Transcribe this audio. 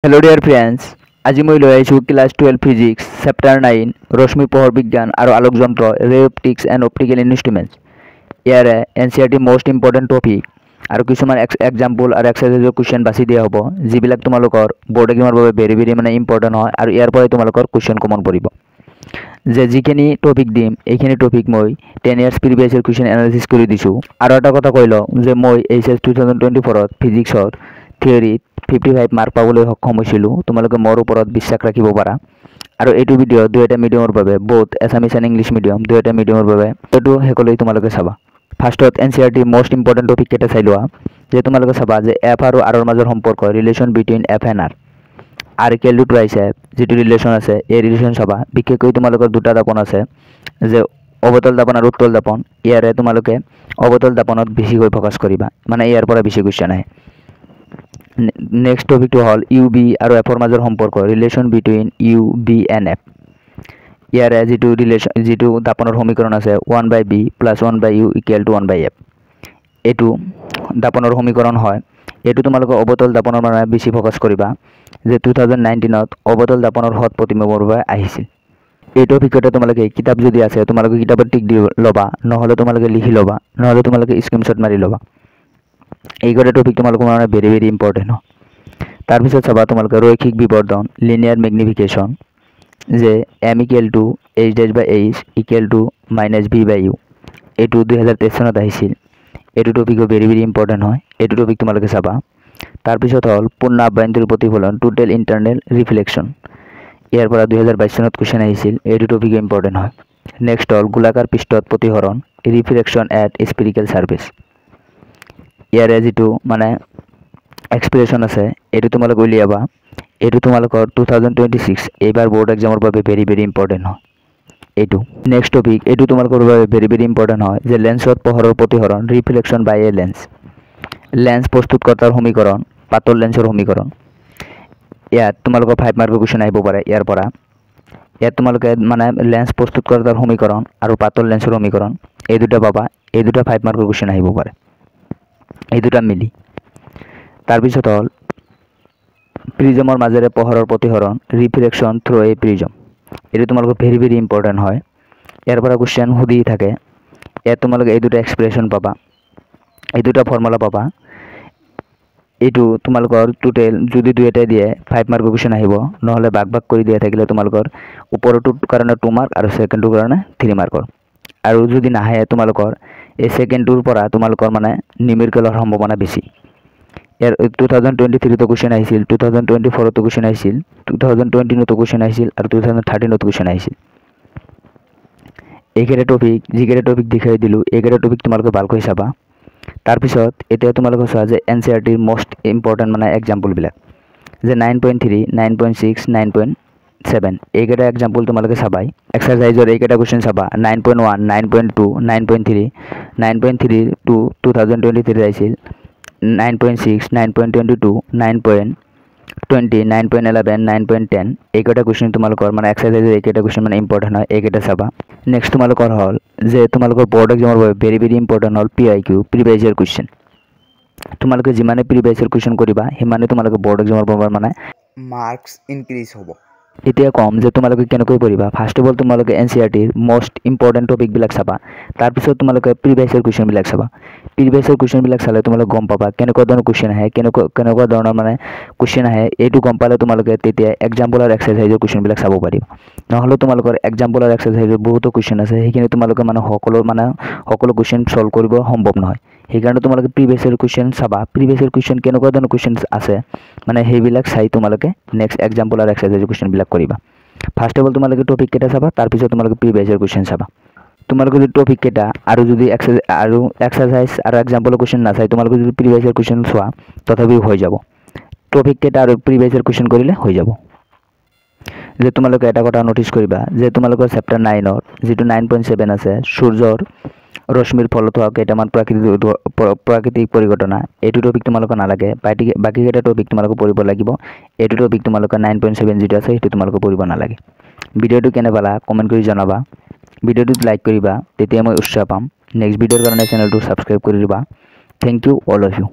Hello dear friends, আজি মই লৈ আহিছোঁ ক্লাছ 12 ফিজিক্স চেপ্টাৰ 9 ৰশ্মি পোহৰ বিজ্ঞান আৰু আলোক যন্ত্ৰ ৰে অপটিক্স এণ্ড অপটিকেল ইনষ্ট্ৰুমেণ্টছ। ইয়াৰে এনচিআৰটি মোষ্ট ইম্পৰ্টেণ্ট টপিক আৰু কিছুমান এক্সাম্পল আৰু এক্সাৰচাইজৰ কুৱেশ্যন বাছি দিয়া হ'ব, যিবিলাক তোমালোকৰ বৰ্ড এক্সামৰ বাবে ভেৰি ভেৰি ইম্পৰ্টেণ্ট হয় আৰু ইয়াৰ পৰাই তোমালোকৰ কুৱেশ্যন কমন পৰিব। যিখিনি টপিক দিম এইখিনি টপিক মই 10 years previous year question analysis কৰি দিছোঁ। আৰু এটা কথা কৈ লওঁ যে মই এইচএছ 2024ত ফিজিক্সৰ থিয়ৰীত 55 মাৰ্ক পাবলৈ সক্ষম হৈছিলোঁ। তোমালোকে মোৰ ওপৰত বিশ্বাস ৰাখিব পাৰা। আৰু এইটো ভিডিঅ' দুয়োটা মিডিয়ামৰ বাবে, বহুত এছামিছ এণ্ড ইংলিছ মিডিয়াম দুয়োটা মিডিয়ামৰ বাবে, এইটো শেষলৈ তোমালোকে চাবা। ফাৰ্ষ্টত এনচিআৰটিৰ মোষ্ট ইম্পৰ্টেণ্ট টপিককেইটা চাই লোৱা। যে তোমালোকে চাবা যে এফ আৰু আৰৰ মাজৰ সম্পৰ্ক, relation between F and R equal to tricep, যিটো ৰিলেশ্যন আছে এই ৰিলেশ্যন চাবা। বিশেষকৈ তোমালোকৰ দুটা দাপন আছে, যে অৱতল দাপন আৰু উত্তল দাপন। ইয়াৰে তোমালোকে অৱতল দাপনত বেছিকৈ ফ'কাছ কৰিবা, মানে ইয়াৰ পৰা বেছি কুৱেশ্যন আহে। নেক্সট টপিকটো হ'ল ইউ বি আৰু এফৰ মাজৰ সম্পৰ্ক, relation between U B and F. ইয়াৰে যিটো দাপনৰ সমীকৰণ আছে 1/b + 1/u = 1/f, এইটো দাপনৰ সমীকৰণ হয়। এইটো তোমালোকে অৱতল দাপনৰ মানে বেছি ফ'কাছ কৰিবা, যে 2019ত অৱতল দাপনৰ সৎ প্ৰতিবিম্বৰ বাবে আহিছিল। এই টপিকতে তোমালোকে কিতাপ যদি আছে তোমালোকে কিতাপত টিক দি ল'বা, নহ'লে তোমালোকে লিখি ল'বা, নহ'লে তোমালোকে স্ক্ৰীনশ্বট মাৰি ল'বা। এইকেইটা টপিক তোমালোকৰ মানে ভেৰি ভেৰি ইম্পৰ্টেণ্ট হয়। তাৰপিছত চাবা তোমালোকে ৰৈখিক বিবৰ্ধন, লিনিয়াৰ মেগনিফিকেশ্যন, যে m = h'/h = -v/u, এইটো 2023 চনত আহিছিল। এইটো টপিকো ভেৰি ভেৰি ইম্পৰ্টেণ্ট হয়, এইটো টপিক তোমালোকে চাবা। তাৰপিছত হ'ল পূৰ্ণ আভ্যন্তৰীণ প্ৰতিফলন, টোটেল ইণ্টাৰনেল ৰিফ্লেকশ্যন, ইয়াৰ পৰা 2022 চনত কুৱেশ্যন আহিছিল। এইটো টপিকো ইম্পৰ্টেণ্ট হয়। নেক্সট হ'ল গোলাকাৰ পৃষ্ঠত প্ৰতিসৰণ, ৰিফ্লেকশ্যন এট স্পেৰিকেল ছাৰ্ফেচ। ইয়াৰে যিটো মানে এক্সপ্ৰেশ্যন আছে এইটো তোমালোকে উলিয়াবা। এইটো তোমালোকৰ 2026 এইবাৰ বৰ্ড এক্সামৰ বাবে ভেৰি ভেৰি ইম্পৰ্টেণ্ট হয় এইটো। নেক্সট টপিক, এইটো তোমালোকৰ বাবে ভেৰি ভেৰি ইম্পৰ্টেণ্ট হয়, যে লেন্সত পোহৰৰ প্ৰতিসৰণ, ৰিফ্লেকশ্যন বাই এ লেন্স। লেন্স প্ৰস্তুতকৰ্তাৰ সমীকৰণ, পাতল লেন্সৰ সমীকৰণ। ইয়াত তোমালোকৰ 5 মাৰ্কৰ কুৱেশ্যন আহিব পাৰে ইয়াৰ পৰা। ইয়াত তোমালোকে মানে লেন্স প্ৰস্তুতকৰ্তাৰ সমীকৰণ আৰু পাতল লেন্সৰ সমীকৰণ এই দুটা পাবা। এই দুটা 5 মাৰ্কৰ কুৱেশ্যন আহিব পাৰে, এই দুটা মিলি। তাৰপিছত হ'ল প্ৰিজমৰ মাজেৰে পোহৰৰ প্ৰতিসৰণ, ৰিফ্লেকশ্যন থ্ৰু এ প্ৰিজম। এইটো তোমালোকৰ ভেৰি ভেৰি ইম্পৰ্টেণ্ট হয়, ইয়াৰ পৰা কুৱেশ্যন সুধি থাকে। ইয়াত তোমালোকে এই দুটা এক্সপ্ৰেশ্যন পাবা, এই দুটা ফৰ্মুলা পাবা। এইটো তোমালোকৰ টোটেল যদি দুয়োটাই দিয়ে 5 মাৰ্কৰ কুৱেশ্যন আহিব, নহ'লে ভাগ কৰি দিয়া থাকিলে তোমালোকৰ ওপৰটোৰ কাৰণে 2 মাৰ্ক আৰু ছেকেণ্ডটোৰ কাৰণে 3 মাৰ্কৰ। আৰু যদি নাহে তোমালোকৰ এই ছেকেণ্ডটোৰ পৰা তোমালোকৰ মানে নিউমেৰিকেলৰ সম্ভাৱনা বেছি। ইয়াৰ 2023তো কুৱেশ্যন আহিছিল, 2024তো কুৱেশ্যন আহিছিল, 2020তো কুৱেশ্যন আহিছিল আৰু 2013তো কুৱেশ্যন আহিছিল। এইকেইটা টপিক, যিকেইটা টপিক দেখাই দিলোঁ এইকেইটা টপিক তোমালোকে ভালকৈ চাবা। তাৰপিছত এতিয়া তোমালোকে চোৱা যে এনচিআৰটিৰ মোষ্ট ইম্পৰ্টেণ্ট মানে এক্সাম্পলবিলাক, যে 9.3, 9.6, 9.7 এইকেইটা এক্সাম্পল তোমালোকে চাবাই। এক্সাৰচাইজৰ এইকেইটা কুৱেশ্যন চাবা, 9.1, 9.2, 9.3, 9.3 to 2023 আহিছিল, 9.6, 9.22, 9.20, 9.11, 9.10 এইকেইটা কুৱেশ্যন তোমালোকৰ মানে এক্সাৰচাইজৰ এইকেইটা কুৱেশ্যন মানে ইম্পৰ্টেণ্ট হয়, এইকেইটা চাবা। নেক্সট তোমালোকৰ হ'ল যে তোমালোকৰ বৰ্ড এক্সামৰ বাবে ভেৰি ভেৰি ইম্পৰ্টেণ্ট হ'ল PIQ, প্ৰিভিয়াছ ইয়াৰ কুৱেশ্যন। তোমালোকে যিমানে প্ৰিভিয়াছ ইয়াৰ কুৱেশ্যন কৰিবা সিমানে তোমালোকে বৰ্ড এক্সামৰ বাবে মানে মাৰ্কছ ইনক্ৰিজ হ'ব। এতিয়া কম যে তোমালোকে কেনেকৈ পঢ়িবা। ফাৰ্ষ্ট অফ অল তোমালোকে এনচিআৰটিৰ মোষ্ট ইম্পৰ্টেণ্ট টপিকবিলাক চাবা, তাৰপিছত তোমালোকে প্ৰিভিয়াছ ইয়াৰ কুৱেশ্যনবিলাক চাবা। প্ৰিভিয়াছ ইয়াৰ কুৱেশ্যনবিলাক চালে তোমালোকে গম পাবা কেনেকুৱা ধৰণৰ কুৱেশ্যন আহে, কেনেকুৱা ধৰণৰ মানে কুৱেশ্যন আহে। এইটো গম পালে তোমালোকে তেতিয়া এক্সাম্পল আৰু এক্সাৰচাইজৰ কুৱেশ্যনবিলাক চাব পাৰিবা। নহ'লে তোমালোকৰ এক্সাম্পল আৰু এক্সাৰচাইজৰ বহুতো কুৱেশ্যন আছে, সেইখিনি তোমালোকে মানে সকলো কুৱেশ্যন ছল্ভ কৰিব সম্ভৱ নহয়। সেইকাৰণে তোমালোকে প্ৰিভিয়াছ ইয়াৰ কুৱেশ্যন চাবা। প্ৰিভিয়াছ ইয়াৰ কুৱেশ্যন কেনেকুৱা ধৰণৰ কুৱেশ্যন আছে মানে সেইবিলাক চাই তোমালোকে নেক্সট এক্সাম্পল আৰু এক্সাৰচাইজৰ কুৱেশ্যনবিলাক কৰিবা। ফাৰ্ষ্ট অফ অল তোমালোকে টপিককেইটা চাবা, তাৰপিছত তোমালোকে প্ৰিভিয়াছ ইয়াৰ কুৱেশ্যন চাবা। তোমালোকে যদি টপিককেইটা আৰু যদি এক্সাৰচাইজ আৰু এক্সাম্পলৰ কুৱেশ্যন নাচাই তোমালোকে যদি প্ৰিভিয়াছ ইয়াৰ কুৱেশ্যন চোৱা তথাপিও হৈ যাব। টপিককেইটা আৰু প্ৰিভিয়াছ ইয়াৰ কুৱেশ্যন কৰিলে হৈ যাব। যে তোমালোকে এটা কথা ন'টিছ কৰিবা যে তোমালোকৰ চেপ্টাৰ 9ৰ যিটো 9.7 আছে, সূৰ্যৰ ৰশ্মিৰ ফলত হোৱা কেইটামান প্ৰাকৃতিক পৰিঘটনা, এইটো টপিক তোমালোকৰ নালাগে। বাকীকেইটা টপিক তোমালোকে পঢ়িব লাগিব। এইটো টপিক তোমালোকে 9.7 যিটো আছে সেইটো তোমালোকে পঢ়িব নালাগে। ভিডিঅ'টো কেনে পালা কমেণ্ট কৰি জনাবা। ভিডিঅ'টোত লাইক কৰিবা, তেতিয়া মই উৎসাহ পাম। নেক্সট ভিডিঅ'ৰ কাৰণে চেনেলটো ছাবস্ক্ৰাইব কৰি দিবা। Thank you all of U.